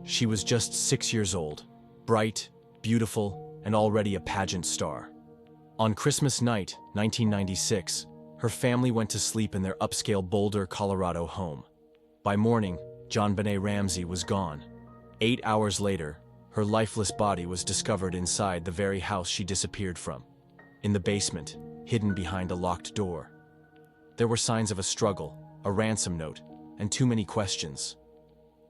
She was just 6 years old, bright, beautiful, and already a pageant star. On Christmas night, 1996, her family went to sleep in their upscale Boulder, Colorado home. By morning, JonBenét Ramsey was gone. 8 hours later, her lifeless body was discovered inside the very house she disappeared from. In the basement, hidden behind a locked door. There were signs of a struggle, a ransom note, and too many questions.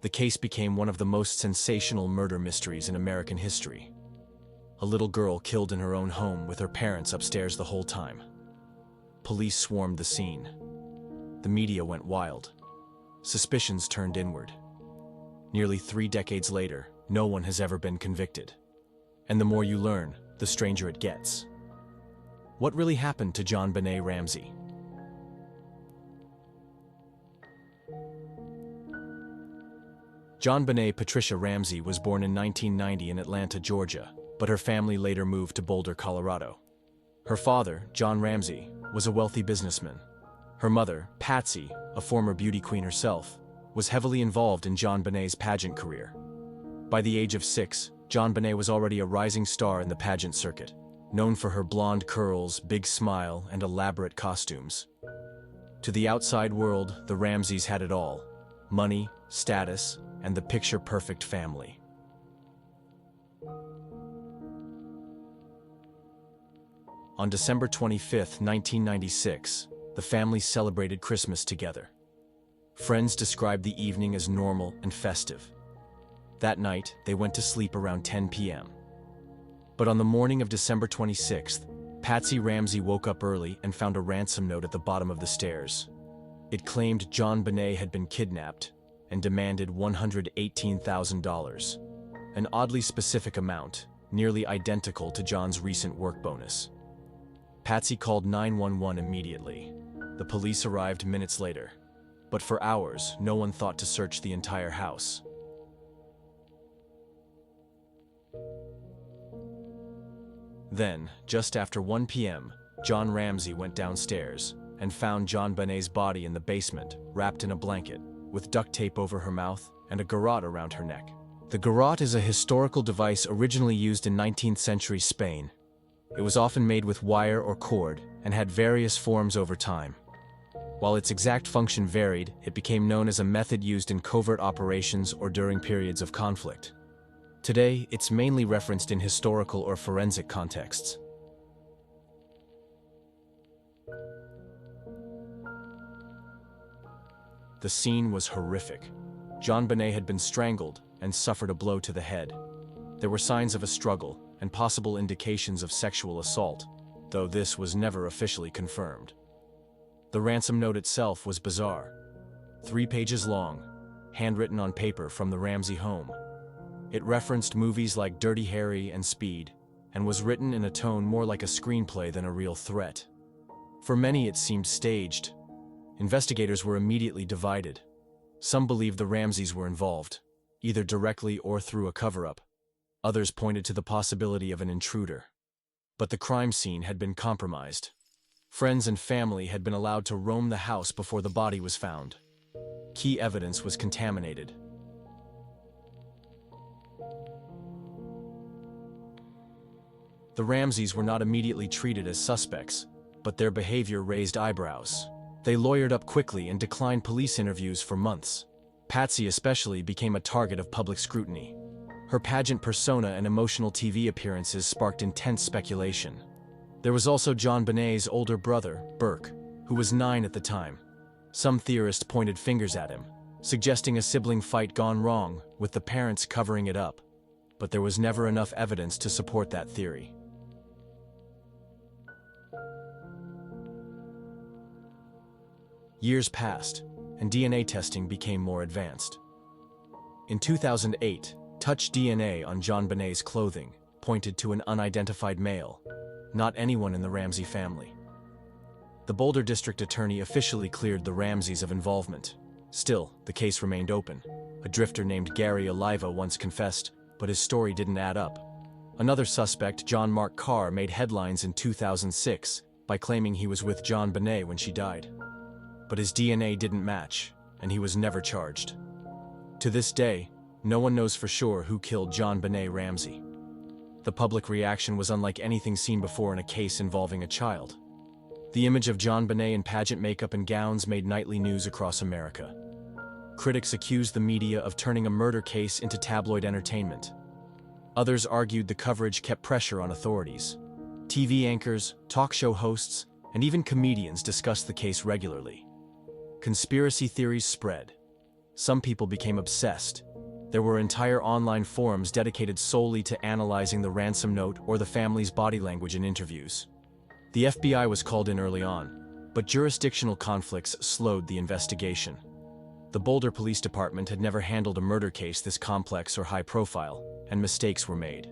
The case became one of the most sensational murder mysteries in American history. A little girl killed in her own home with her parents upstairs the whole time. Police swarmed the scene. The media went wild. Suspicions turned inward. Nearly 3 decades later, no one has ever been convicted. And the more you learn, the stranger it gets. What really happened to JonBenét Ramsey? JonBenét Patricia Ramsey was born in 1990 in Atlanta, Georgia, but her family later moved to Boulder, Colorado. Her father, John Ramsey, was a wealthy businessman. Her mother, Patsy, a former beauty queen herself, was heavily involved in JonBenét's pageant career. By the age of 6, JonBenét was already a rising star in the pageant circuit, known for her blonde curls, big smile, and elaborate costumes. To the outside world, the Ramseys had it all: money, status, and the picture-perfect family. On December 25, 1996, the family celebrated Christmas together. Friends described the evening as normal and festive. That night, they went to sleep around 10 p.m. But on the morning of December 26th, Patsy Ramsey woke up early and found a ransom note at the bottom of the stairs. It claimed JonBenét had been kidnapped and demanded $118,000, an oddly specific amount, nearly identical to John's recent work bonus. Patsy called 911 immediately. The police arrived minutes later, but for hours, no one thought to search the entire house. Then, just after 1 p.m., John Ramsey went downstairs and found JonBenét's body in the basement, wrapped in a blanket, with duct tape over her mouth and a garrote around her neck. The garrote is a historical device originally used in 19th century Spain. It was often made with wire or cord and had various forms over time. While its exact function varied, it became known as a method used in covert operations or during periods of conflict. Today, it's mainly referenced in historical or forensic contexts. The scene was horrific. JonBenét had been strangled and suffered a blow to the head. There were signs of a struggle and possible indications of sexual assault, though this was never officially confirmed. The ransom note itself was bizarre. 3 pages long, handwritten on paper from the Ramsey home. It referenced movies like Dirty Harry and Speed, and was written in a tone more like a screenplay than a real threat. For many, it seemed staged. Investigators were immediately divided. Some believed the Ramseys were involved, either directly or through a cover-up. Others pointed to the possibility of an intruder. But the crime scene had been compromised. Friends and family had been allowed to roam the house before the body was found. Key evidence was contaminated. The Ramseys were not immediately treated as suspects, but their behavior raised eyebrows. They lawyered up quickly and declined police interviews for months. Patsy especially became a target of public scrutiny. Her pageant persona and emotional TV appearances sparked intense speculation. There was also JonBenét's older brother, Burke, who was 9 at the time. Some theorists pointed fingers at him, suggesting a sibling fight gone wrong, with the parents covering it up. But there was never enough evidence to support that theory. Years passed, and DNA testing became more advanced. In 2008, touch DNA on JonBenét's clothing pointed to an unidentified male, not anyone in the Ramsey family. The Boulder District Attorney officially cleared the Ramseys of involvement. Still, the case remained open. A drifter named Gary Oliva once confessed, but his story didn't add up. Another suspect, John Mark Carr, made headlines in 2006 by claiming he was with JonBenét when she died. but his DNA didn't match, and he was never charged. To this day, no one knows for sure who killed JonBenét Ramsey. The public reaction was unlike anything seen before in a case involving a child. The image of JonBenét in pageant makeup and gowns made nightly news across America. Critics accused the media of turning a murder case into tabloid entertainment. Others argued the coverage kept pressure on authorities. TV anchors, talk show hosts, and even comedians discussed the case regularly. Conspiracy theories spread. Some people became obsessed. There were entire online forums dedicated solely to analyzing the ransom note or the family's body language in interviews. The FBI was called in early on, but jurisdictional conflicts slowed the investigation. The Boulder Police Department had never handled a murder case this complex or high-profile, and mistakes were made.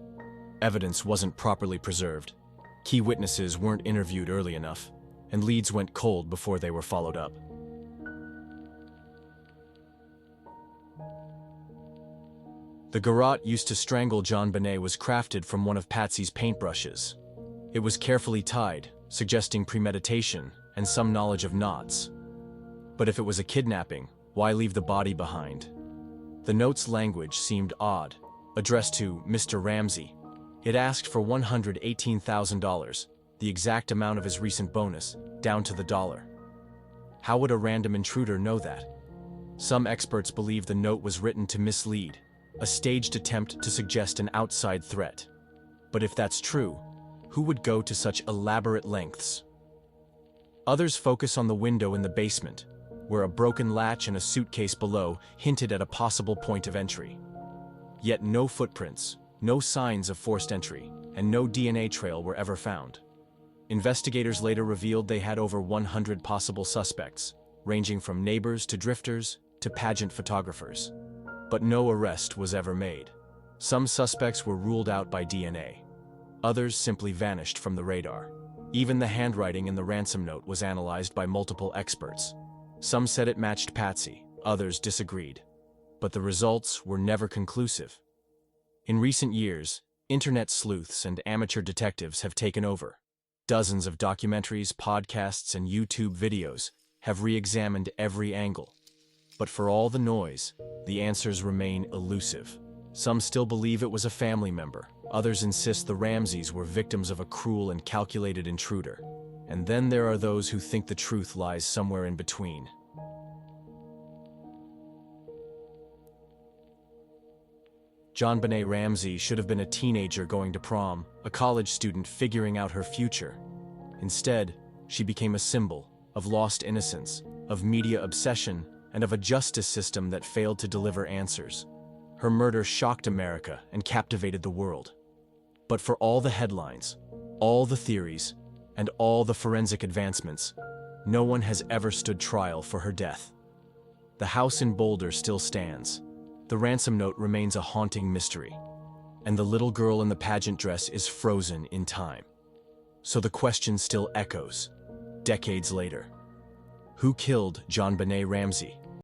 Evidence wasn't properly preserved. Key witnesses weren't interviewed early enough, and leads went cold before they were followed up. The garrote used to strangle JonBenét was crafted from one of Patsy's paintbrushes. It was carefully tied, suggesting premeditation and some knowledge of knots. But if it was a kidnapping, why leave the body behind? The note's language seemed odd. Addressed to Mr. Ramsey, it asked for $118,000, the exact amount of his recent bonus, down to the dollar. How would a random intruder know that? Some experts believe the note was written to mislead, a staged attempt to suggest an outside threat. But if that's true, who would go to such elaborate lengths? Others focus on the window in the basement, where a broken latch and a suitcase below hinted at a possible point of entry. Yet no footprints, no signs of forced entry, and no DNA trail were ever found. Investigators later revealed they had over 100 possible suspects, ranging from neighbors to drifters to pageant photographers. But no arrest was ever made. Some suspects were ruled out by DNA. Others simply vanished from the radar. Even the handwriting in the ransom note was analyzed by multiple experts. Some said it matched Patsy, others disagreed. But the results were never conclusive. In recent years, internet sleuths and amateur detectives have taken over. Dozens of documentaries, podcasts, and YouTube videos have re-examined every angle. But for all the noise, the answers remain elusive. Some still believe it was a family member. Others insist the Ramseys were victims of a cruel and calculated intruder. And then there are those who think the truth lies somewhere in between. JonBenét Ramsey should have been a teenager going to prom, a college student figuring out her future. Instead, she became a symbol of lost innocence, of media obsession, and of a justice system that failed to deliver answers. Her murder shocked America and captivated the world. But for all the headlines, all the theories, and all the forensic advancements, no one has ever stood trial for her death. The house in Boulder still stands. The ransom note remains a haunting mystery, and the little girl in the pageant dress is frozen in time. So the question still echoes, decades later. Who killed JonBenét Ramsey?